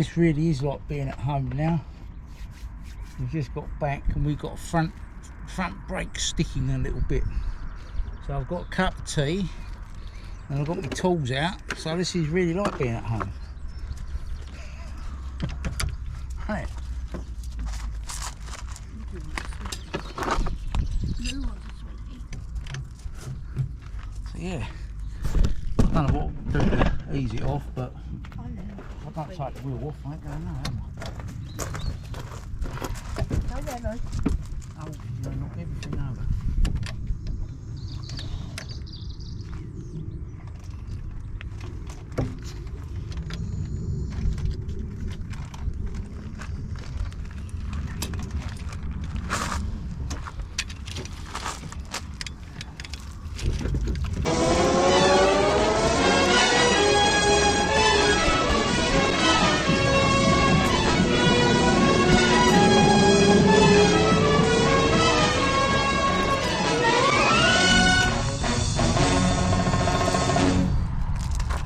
This really is like being at home now. We've just got back and we've got front brake sticking a little bit. So I've got a cup of tea and I've got my tools out. So this is really like being at home. Right. So yeah, I don't know what to do to ease it off, but if I don't take the wheel off, I ain't going to know, am I? Oh, no, not everything over.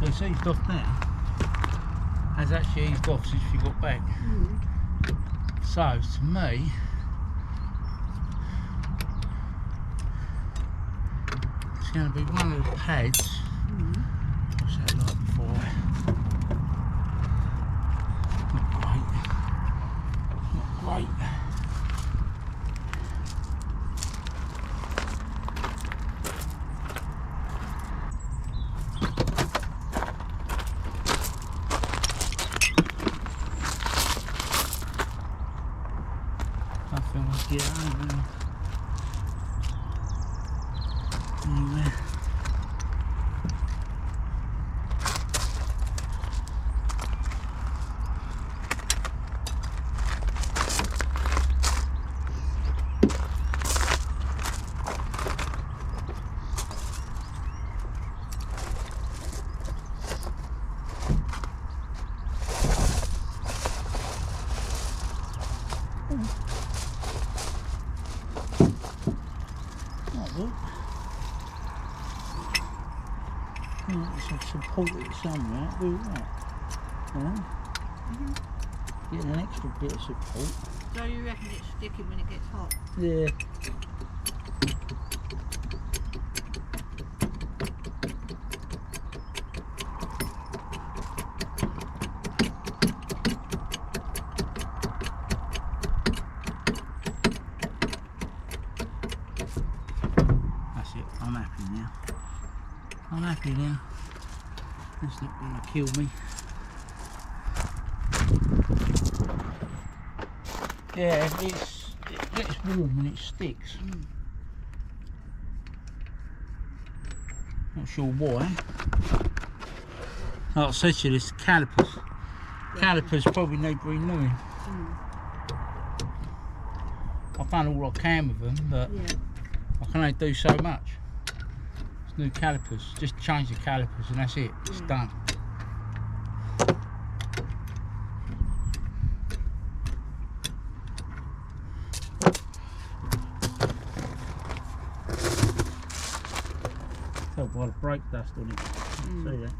It's eased off now. Has actually eased off since you got back. So to me, it's going to be one of the pads. What's that like before? Not great. Not great. I feel like get home now. Anyway. Support it somewhere, do that. Get an extra bit of support. So you reckon it's sticking when it gets hot? Yeah. That's it, I'm happy now. I'm happy now. That's not going to kill me. Yeah, it gets warm and it sticks. Not sure why. Like I said to you, it's the calipers. Calipers probably need renewing. I've done all I can with them, but I can only do so much. New calipers, just change the calipers and that's it, it's done. Tell by the brake dust on it, see that?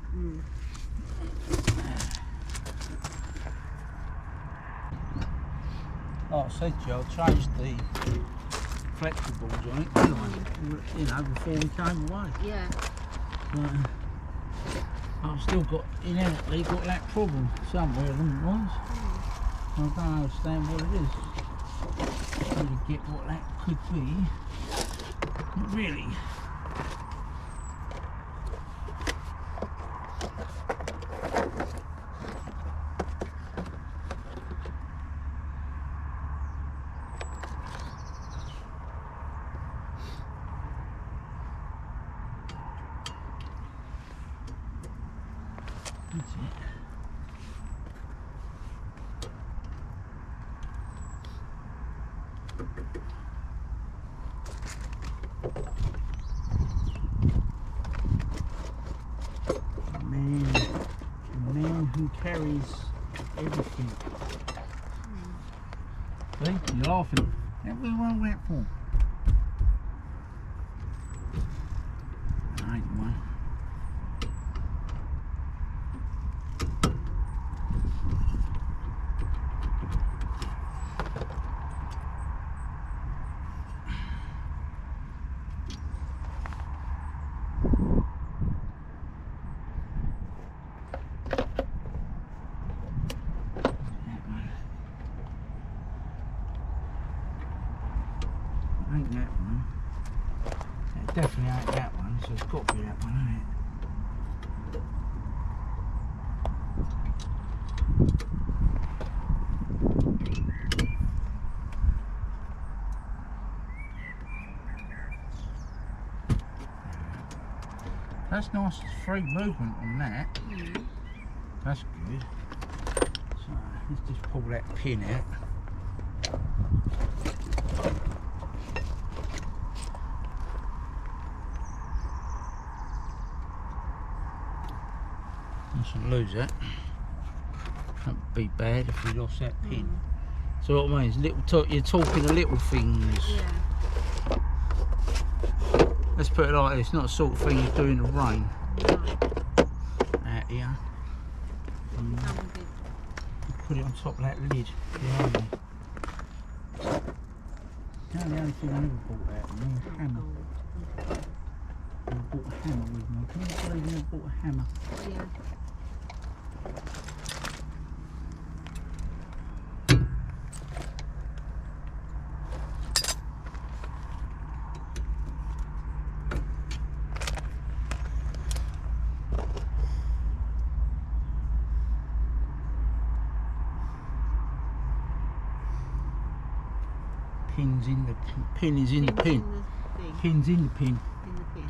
Like I said to you, I changed the flexibles on it, didn't I? You know, before we came away. Yeah. I've still got, inherently got that problem somewhere along the lines. I don't understand what it is. Trying to get what that could be. Not really. That's it. The man who carries everything. See, you're laughing. Everyone went for. I ain't one. It's got to be that one, hasn't it? That's nice, free movement on that. That's good. So let's just pull that pin out. Mustn't lose that. That'd be bad if we lost that pin. So what I mean is, you're talking the little things. Yeah. Let's put it like this, not the sort of thing you do in the rain. No. Out here. Put it on top of that lid behind me. That's the only thing I never bought out of me, a hammer. I bought a hammer with me. Can you believe I never bought a hammer? Yeah. Pin is in the pin. Pin's in the pin. In the pin.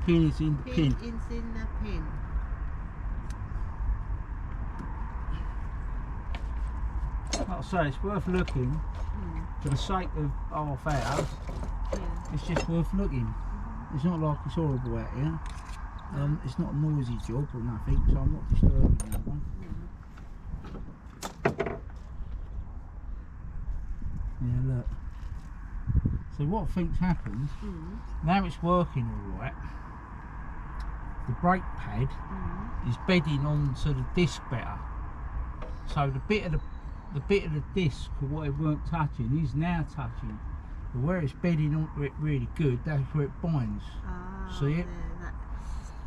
Pin is in the pin. Pin is in the pin. Like I say, it's worth looking. For the sake of half hours, it's just worth looking. It's not like it's horrible out here. It's not a noisy job or nothing, so I'm not disturbing that one. Yeah, look. So what I think's happened, now it's working all right, the brake pad is bedding onto the disc better. So the bit of the disc or what it weren't touching is now touching. But where it's bedding onto it really good, that's where it binds. See it? That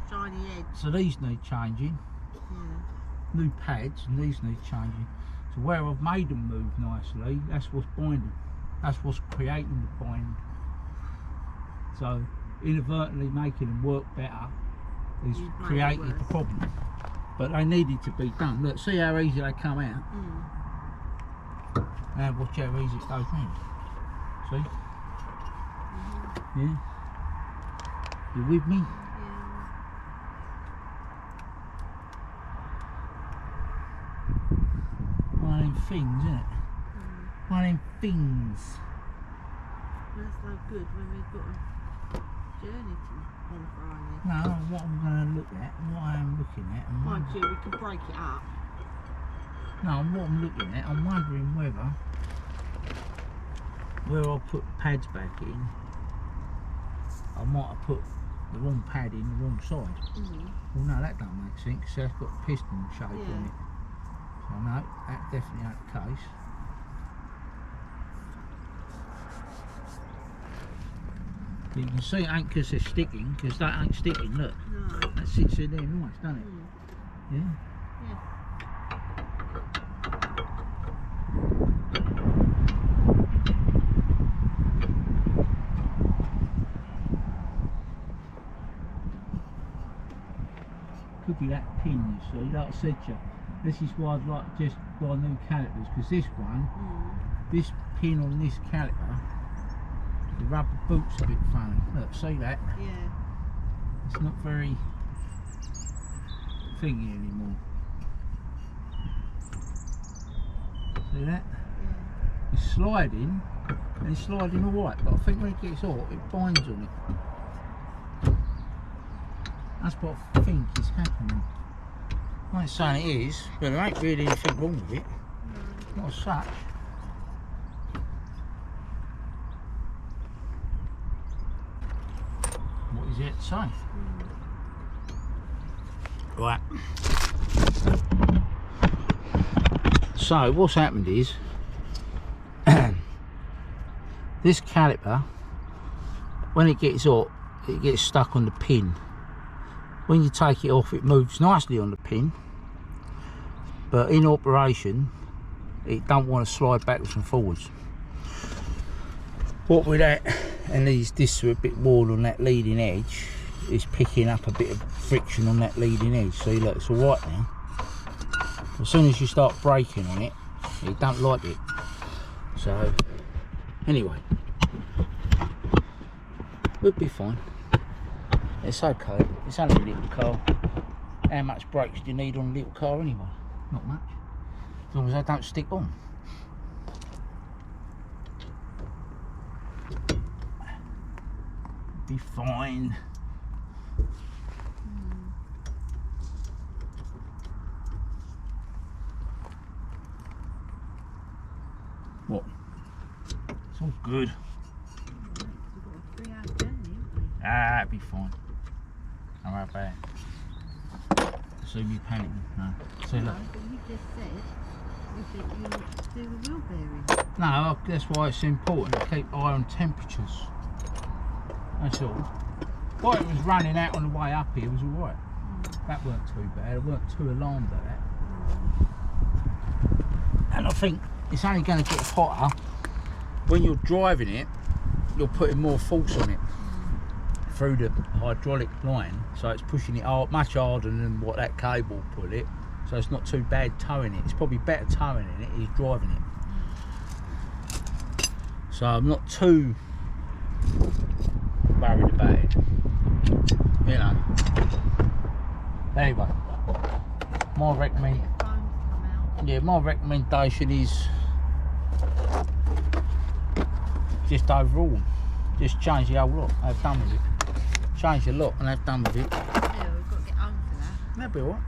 shiny edge. So these need changing. New pads, and these need changing. So where I've made them move nicely, that's what's binding. That's what's creating the bind. So inadvertently making them work better is creating the problem. But they needed to be done. Look, see how easy they come out. And watch how easy it goes in. See? Yeah? You with me? One of them things, isn't it? One of them things. That's no good when we've got a journey on Friday. No, what I'm going to look at, and what I am looking at, and Mind you, we can break it up. no, what I'm looking at, I'm wondering where I'll put the pads back in. I might have put the wrong pad in the wrong side. Well, no, that don't make sense because that's got a piston shape on it. So no, that definitely ain't the case. But you can see it ain't because they're sticking, because that ain't sticking, look. No. That sits in there nice, doesn't it? Yeah? Yeah. Could be that pin, you see, like I said to you. This is why I'd like to just buy new calipers, because this one, this pin on this caliper, the rubber boot's a bit funny. Look, see that? Yeah. It's not very thingy anymore. See that? Yeah. It's sliding, and it's sliding alright, but I think when it gets hot, it binds on it. That's what I think is happening. I'm not saying it is, but there ain't really anything wrong with it. Not as such. What is it to say? Right. So what's happened is this caliper, when it gets hot, it gets stuck on the pin. When you take it off, it moves nicely on the pin, but in operation it don't want to slide backwards and forwards. What with that, and these discs are a bit worn on that leading edge, it's picking up a bit of friction on that leading edge. See, look, it's all right now. As soon as you start braking on it, it don't like it. So anyway, we'll be fine. It's okay. It's only a little car. How much brakes do you need on a little car anyway? Not much. As long as they don't stick on. Be fine. What? It's all good. Ah, it'll be fine. Don't worry about it. See me panicking. No. See, look. But you just said you do the wheel bearing. No, that's why it's important to keep eye on temperatures. That's all. While it was running out on the way up here, it was alright. That weren't too bad. I weren't too alarmed at that. And I think it's only going to get hotter when you're driving it. You're putting more force on it through the hydraulic line, so it's pushing it hard, much harder than what that cable put it. So it's not too bad towing it. It's probably better towing it than it is driving it. So I'm not too worried about it. You know. Anyway, my recommendation is just overall, just change the whole lot. Have done with it. Change the lot and have done with it. Yeah, we've got to get home for that. That'll be alright.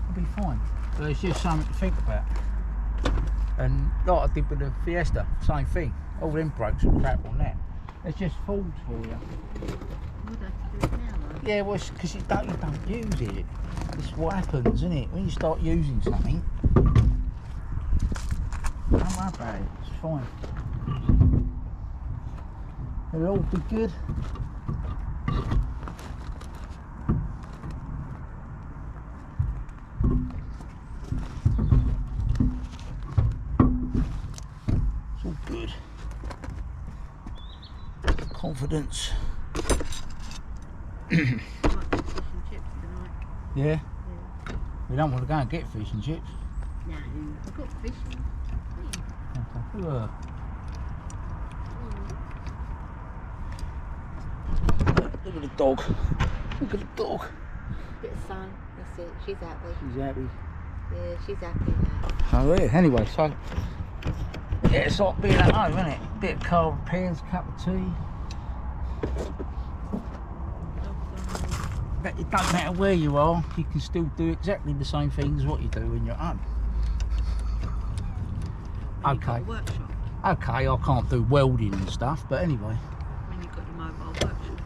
It'll be fine. But it's just something to think about. And like I did with the Fiesta, same thing. All them brakes are crap on that. It's just falls for you. We'd have to do it now, though. Yeah, well, it's because you don't use it. It's what happens, isn't it? When you start using something, don't worry about it. It's fine. It'll all be good. It's all good. Confidence. Might do fish and chips tonight. Yeah? Yeah. We don't want to go and get fish and chips. No, I've got fish and chips. Okay. Look at the dog. Look at the dog. Bit of sun, that's it. She's happy. She's happy. Yeah, she's happy now. Oh yeah, anyway, so yeah, it's like being at home, isn't it? Bit of car repairs, cup of tea. But it doesn't matter where you are, you can still do exactly the same things as what you do when you're at home. When you've got Okay. a workshop. Okay, I can't do welding and stuff, but anyway. When you've got your mobile workshop.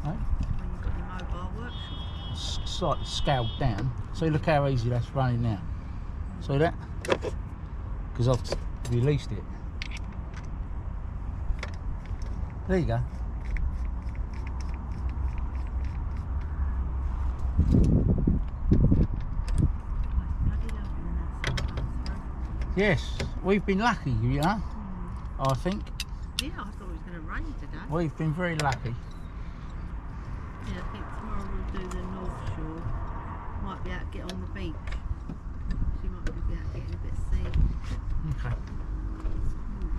Right? When you've got your mobile workshop. Slightly scaled down. See, look how easy that's running now. See that? Because I've released it. There you go. Yes, we've been lucky, you know. I think Yeah, I thought it was going to rain today. we've been very lucky. Yeah, I think tomorrow we'll do the North Shore. Might be able to get on the beach. She might be able to get in a bit of sea. Okay.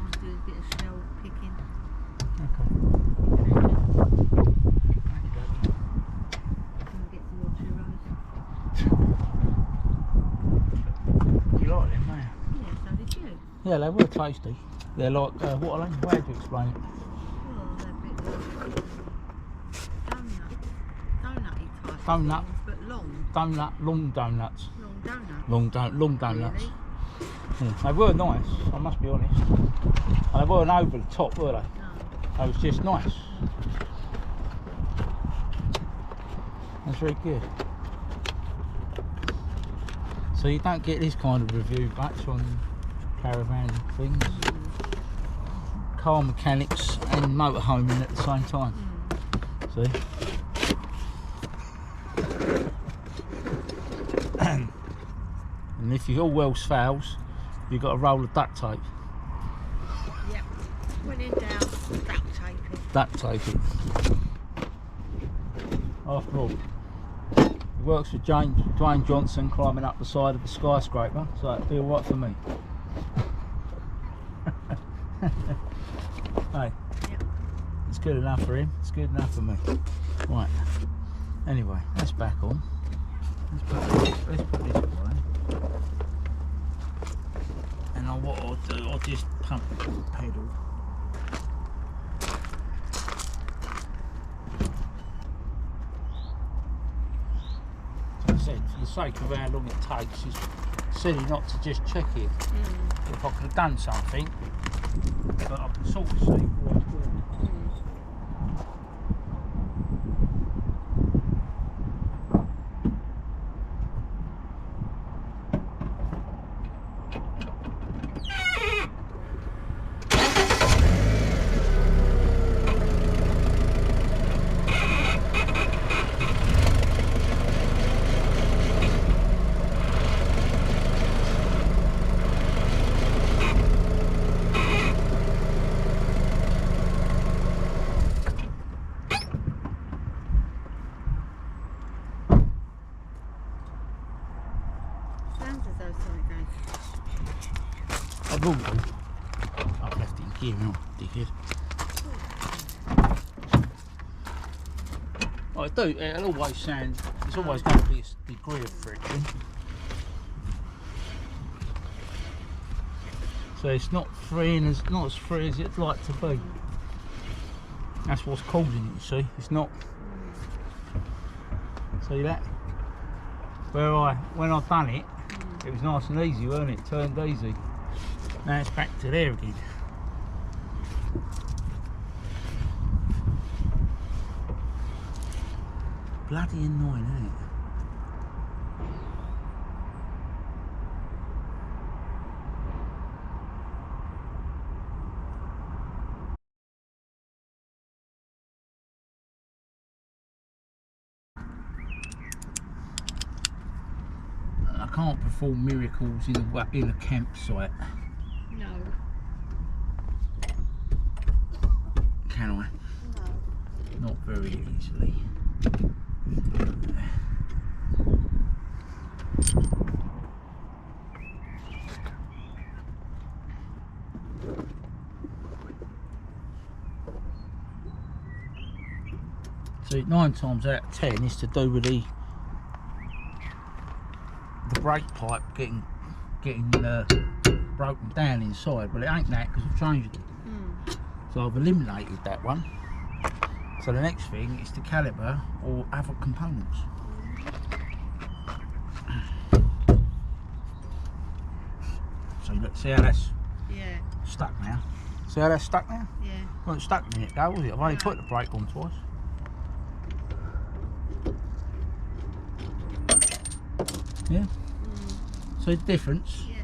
Might do a bit of shell picking. Okay. And get some more churros. You like them, don't you? Yeah, so did you. Yeah, they were tasty. They're like, what are they? How do you explain it? Well, they're a bit like donut-y type Donut. things, but long. Long donuts. Long donut. Long donuts. Really? Yeah, they were nice, I must be honest. And they weren't over the top, were they? No. They was just nice. That's very good. So you don't get this kind of review much on caravan things. Car mechanics and motorhoming at the same time. See? And if all else fails, you've got a roll of duct tape. Yep. When in doubt, duct tape. duct tape it. After all, it works for Dwayne Johnson climbing up the side of the skyscraper, so it'll be alright for me. Hey, Yep. it's good enough for him, it's good enough for me. Right, anyway, that's back on. Let's put this away. And what I'll do, I'll just pump the pedal. As I said, for the sake of how long it takes, it's silly not to just check it. If I could have done something, but I can sort of see what it's doing. Sounds as though something going. I will do. I've left it in gear now, dickhead. I do, it'll always sound, there's always going to be a degree of friction. So it's not not as free as it'd like to be. That's what's causing it, you see. It's not. See that? When I've done it, it was nice and easy, weren't it? Turned easy. Now it's back to there again. Bloody annoying, isn't it? I can't perform miracles in a campsite. No. Can I? No. Not very easily. So 9 times out of 10 is to do with the brake pipe getting broken down inside. Well, it ain't that because I've changed it. So I've eliminated that one. So the next thing is the caliper or other components. So look, see how that's stuck now? See how that's stuck now? Yeah. Well, it's stuck a minute ago, was it? I've only put the brake on twice. Yeah? So the difference. Yes.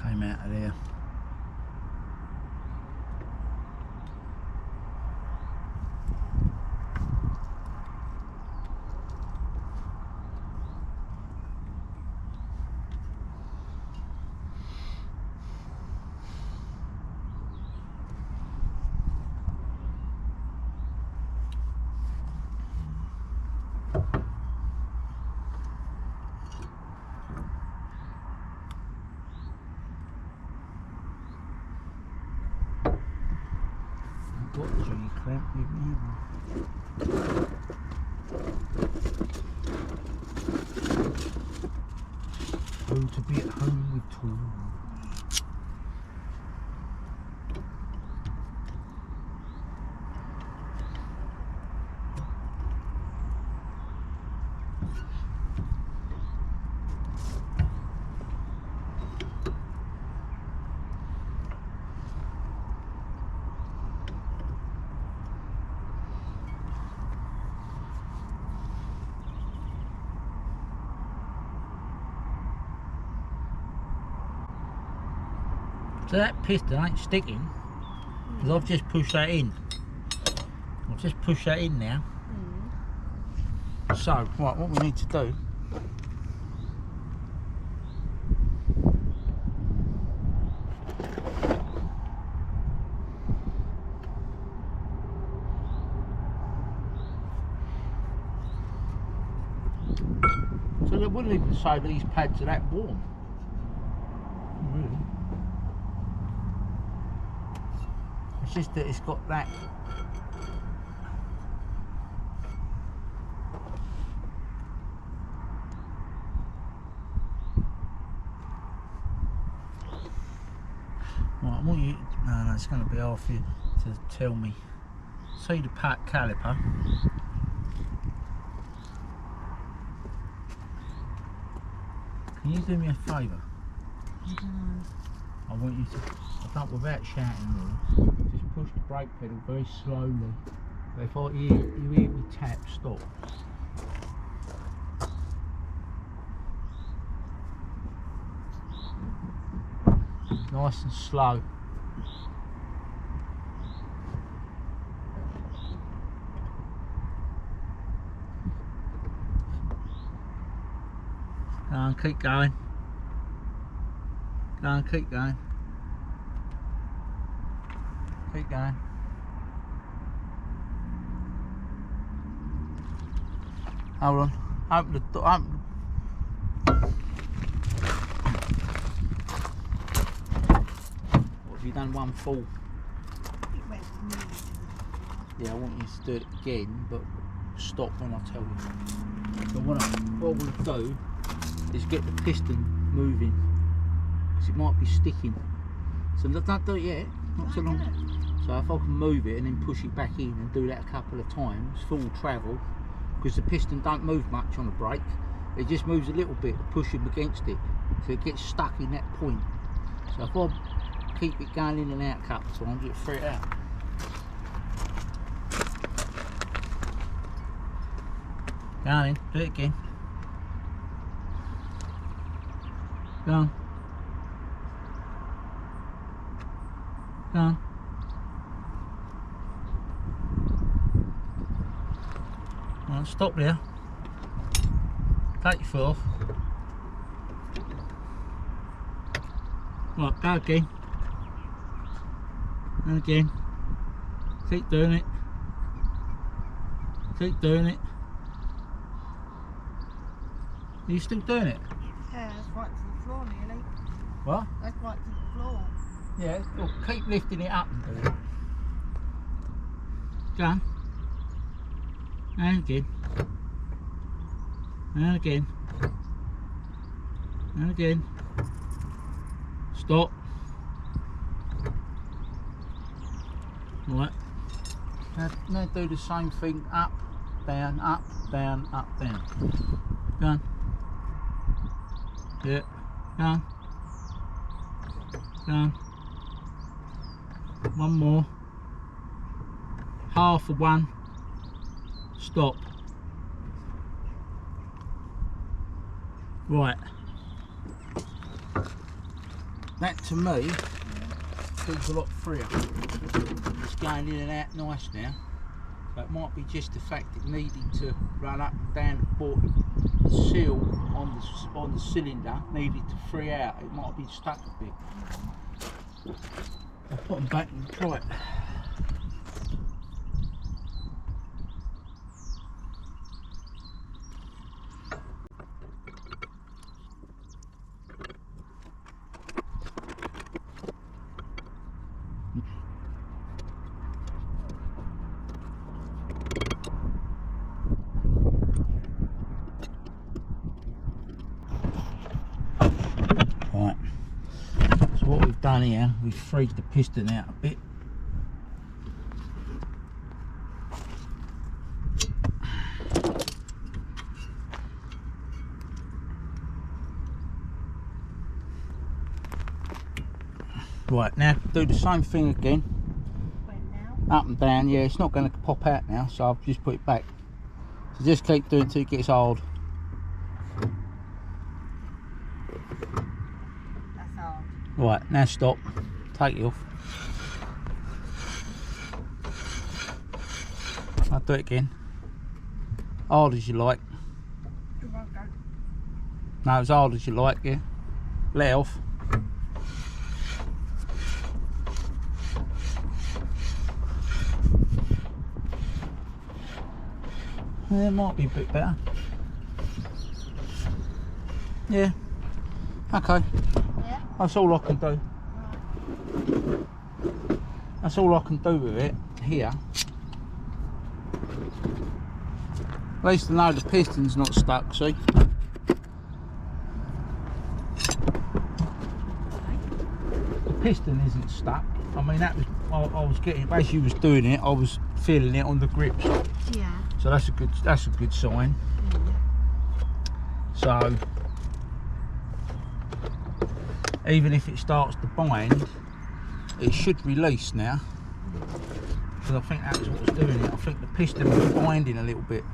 Came out of there. Got the G clamp with me. Oh, to be at home with tools. So that piston ain't sticking because I've just pushed that in. I've just pushed that in now. So, right, what we need to do. So they wouldn't even say these pads are that warm. Really. It's just that it's got that. Right, I want you. No, it's going to be hard for you to tell me. See the part caliper. Can you do me a favour? I don't know. I want you to, I don't, without shouting really, just push the brake pedal very slowly. If you hear me tap, stop. Nice and slow. Go on, keep going. Go on, keep going. Keep going. Hold on. Open the door. Open. What have you done? One full. It went nearly to the Yeah, I want you to do it again, but stop when I tell you. So what I want to do is get the piston moving, because it might be sticking. So don't do it yet, not so long. So if I can move it and then push it back in and do that a couple of times, full travel, because the piston don't move much on the brake, it just moves a little bit to push him against it, so it gets stuck in that point. So if I keep it going in and out a couple of times, it'll free it out. Go on in, do it again. Go on. Go on. Right, stop there. Take your foot off. Right, go again. And again. Keep doing it. Keep doing it. Are you still doing it? Yeah, that's right to the floor nearly. What? That's right to the floor. Yeah, well, keep lifting it up and do it. Go on. And again. And again. And again. Stop. Right. Now do the same thing. Up, down, up, down, up, down. Go on. Yeah. Go on. Go on. One more. Half of one. Stop. Right. That to me feels a lot freer. It's going in and out nice now. So it might be just the fact it needed to run up and down the seal on the cylinder needed to free out. It might have been stuck a bit. I'll put them back and try it. Right, so what we've done here, we've freed the piston out a bit. Right, now do the same thing again. Up and down, yeah, it's not going to pop out now, so I've just put it back. So just keep doing it till it gets hard. That's hard. Right, now stop. Take it off. I'll do it again. Hard as you like. No, as hard as you like, yeah. Let it off. Yeah, it might be a bit better. Yeah. Okay. Yeah. That's all I can do. That's all I can do with it here. At least I know the piston's not stuck, see? The piston isn't stuck. I mean, that was I was getting, as you was doing it, I was feeling it on the grips. Yeah. So that's a good sign. So even if it starts to bind, it should release now. Because I think that's what's doing it. I think the piston was binding a little bit.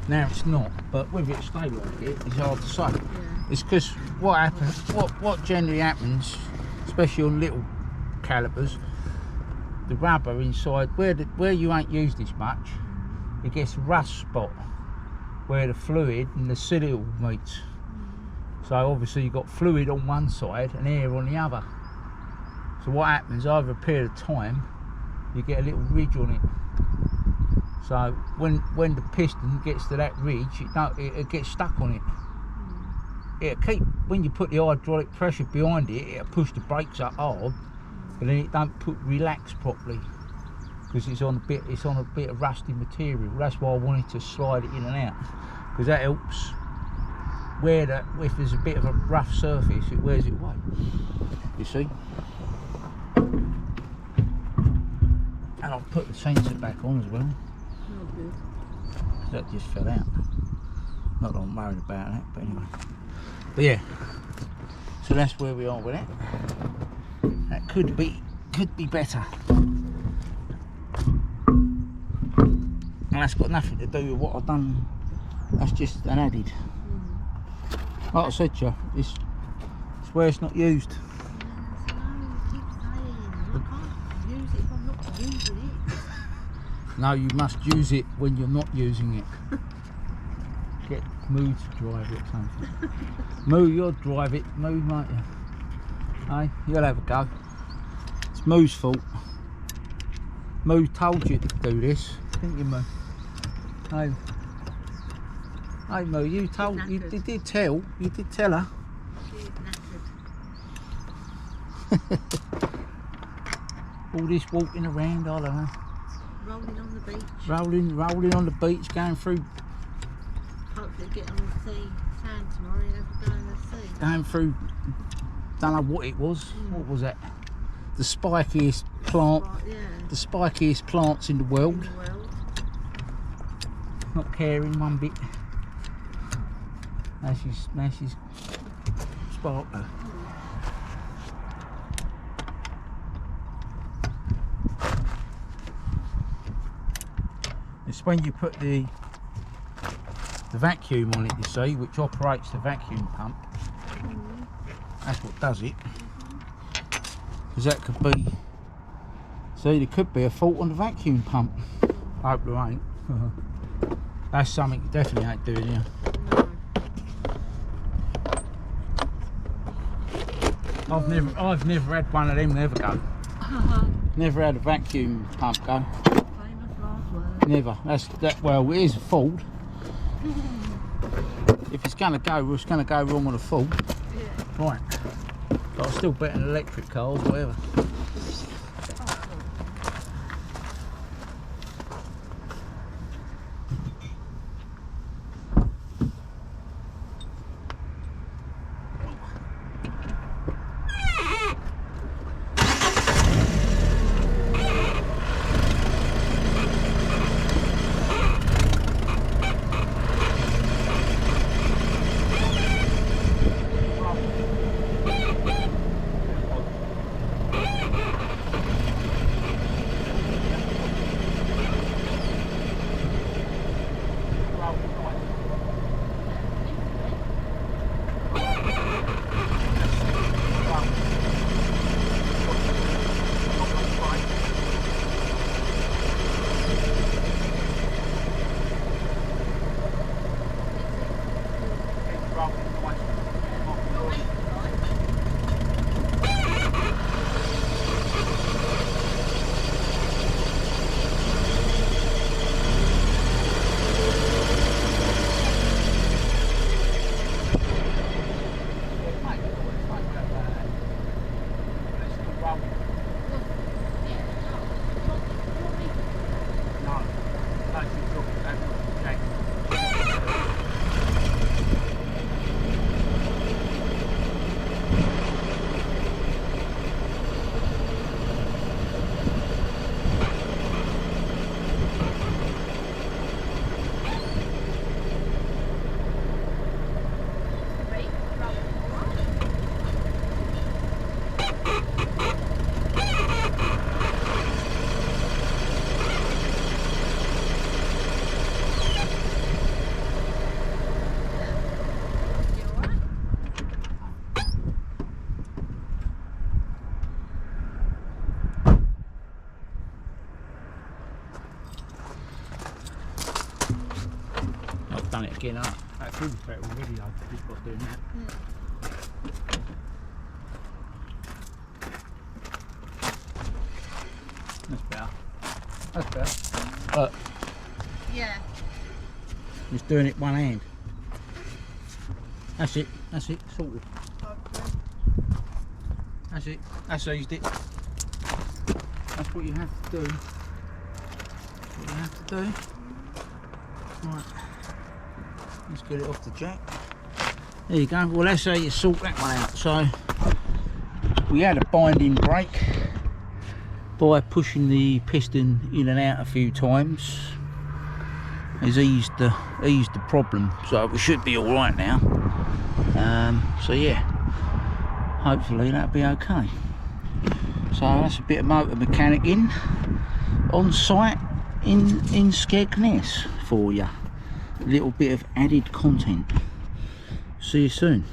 Now it's not, but whether it stay like it is hard to say. Yeah. It's because what happens, what generally happens, especially on little calipers, the rubber inside where you ain't used this much, it gets a rust spot where the fluid and the seal meets. So obviously you've got fluid on one side and air on the other. So what happens, over a period of time, you get a little ridge on it. So when the piston gets to that ridge, it gets stuck on it. It'll keep, when you put the hydraulic pressure behind it, it'll push the brakes up hard, but then it don't relax properly because it's on a bit of rusty material. That's why I wanted to slide it in and out, because that helps. If there's a bit of a rough surface, it wears it away. You see? And I'll put the sensor back on as well. Oh, good. That just fell out. Not that I'm worried about that, but anyway. But yeah, so that's where we are with it. That could be better. And that's got nothing to do with what I've done. That's just an added. Like I said to you, it's where it's not used. No, you must use it when you're not using it. Get Moo to drive it or something. Moo, you'll drive it. Moo, won't you? Hey, you'll have a go. It's Moo's fault. Moo told you to do this, didn't you, Moo? Hey. Hey Moo, you did tell her. She's knackered. All this walking around, I don't know. Rolling on the beach. Rolling on the beach, going through. Hopefully get on the sea, sand tomorrow and have a go in the sea. Going through, don't know what it was. What was that? The spikiest plant. Right, yeah. The spikiest plants in the world. In the world. Not caring one bit. Now she's sparkler. It's when you put the vacuum on it, you see, which operates the vacuum pump. That's what does it. Because that could be, see, there could be a fault on the vacuum pump. I hope there ain't. That's something you definitely ain't doing here. I've never had one of them never go. Never had a vacuum pump go. Famous last word. Never. Well, it is a Ford. If it's gonna go, it's gonna go wrong on a Ford. Yeah. Right. But I'm still betting electric cars, whatever. I've done it again, that feels better already though, just got doing that. That's better. That's better. Look, Yeah. just doing it one hand. That's it, sorted. That's it, that's eased it. That's what you have to do. That's what you have to do. Right, let's get it off the jack. There you go. Well, that's how you sort that one out. So we had a binding brake by pushing the piston in and out a few times. Has eased the problem, so we should be all right now. So yeah, hopefully that'll be okay. So that's a bit of motor mechanicking on site in Skegness for you. A little bit of added content. See you soon.